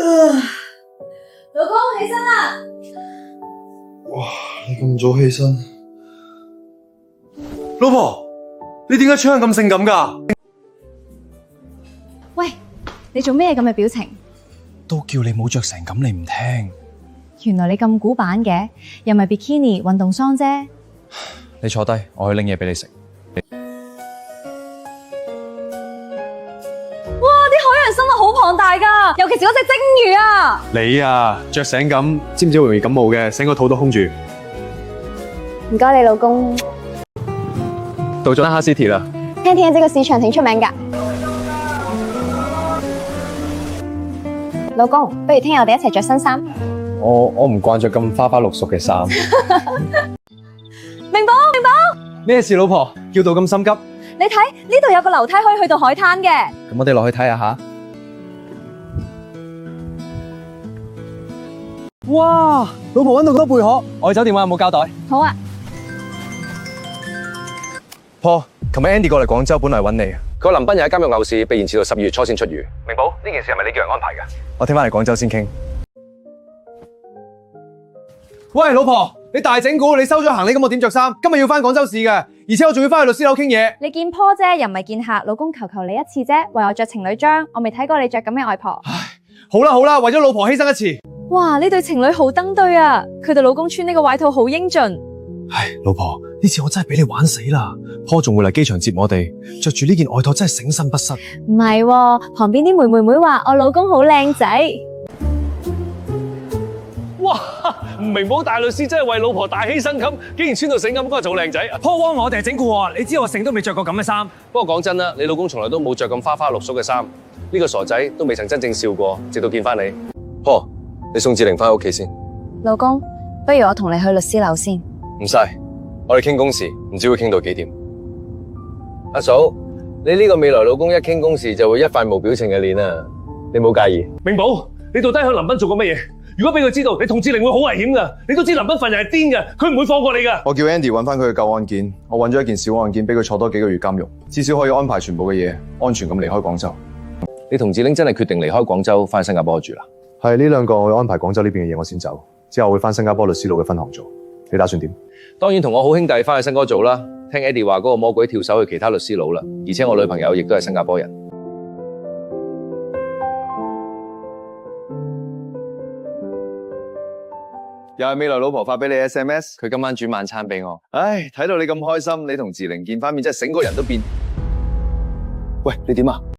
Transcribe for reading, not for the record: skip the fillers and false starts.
老公起身啦！哇，你咁早起身，老婆，你點解出樣咁性感㗎？喂，你做咩咁嘅表情？都叫你冇着成咁，你唔聽。原來你咁古板嘅，又咪 bikini 運動裝啫。你坐低，我去拎嘢俾你食。哇！啲海洋生物好龐大㗎，尤其是嗰隻蒸魚啊！你啊，着成咁，知唔知會容易感冒嘅？成個肚都空住。唔該你老公。到咗哈 City 啦，聽聽呢個市場挺出名㗎。老公，不如聽日我哋一齊着新衫。我唔慣着咁花花綠綠嘅衫。明寶，咩事，老婆？叫到咁心急？你睇呢度有個樓梯可以去到海灘嘅。咁我哋落去睇下吓。哇！老婆揾到咁多貝殼，我去酒店揾有冇膠袋？好啊。婆，琴日 Andy 過嚟廣州，本來揾你。佢話林彬又喺監獄鬧事，被延遲到12月初先出獄。明寶，呢件事係咪你叫人安排嘅？我聽翻嚟廣州先傾。喂，老婆，你大整蠱，你收咗行李咁我點着衫？今日要翻廣州市嘅，而且我仲要翻去律師樓傾嘢。你見坡啫，又唔係見客。老公求你一次啫，為我着情侶裝，我未睇過你着咁嘅外婆。好啦，為咗老婆犧牲一次。哇！呢對情侶好登對啊，佢哋老公穿呢個外套好英俊。唉，老婆，呢次我真係俾你玩死啦！婆仲會嚟機場接我哋，着住呢件外套真係醒身不失。唔係喎，旁邊啲妹妹話我老公好靚仔。哇！明寶大律師真係為老婆大犧牲咁，竟然穿到醒咁，嗰個做靚仔。婆汪我哋係整蠱喎，你知我成都未着過咁嘅衫。不過講真啦，你老公從來都冇着咁花花綠綠嘅衫，呢個傻仔都未曾真正笑過，直到見翻你。婆，你送志玲翻屋企先。老公，不如我同你去律師樓先。唔使，我哋傾公事，唔知會傾到幾點。阿嫂，你呢個未來老公一傾公事就會一塊無表情嘅臉啊，你冇介意？明寶，你到底向林彬做過乜嘢？如果俾佢知道，你同志玲會好危險噶。你都知林彬份人係癲嘅，佢唔會放過你噶。我叫 Andy 揾翻佢嘅舊案件，我揾咗一件小案件，俾佢坐多幾個月監獄，至少可以安排全部嘅嘢，安全咁離開廣州。你同志玲真係決定離開廣州，翻去新加坡住啦？係呢兩個我會安排廣州呢邊嘅嘢，我先走。之後會翻新加坡律師樓嘅分行做。你打算點？當然同我好兄弟翻去新加坡做啦。聽 Eddie 話嗰個魔鬼跳手去其他律師樓啦，而且我女朋友亦都係新加坡人。又係未來老婆發俾你 SMS，佢今晚煮晚餐俾我。唉，睇到你咁開心，你同志玲見翻面真係成個人都變。喂，你點啊？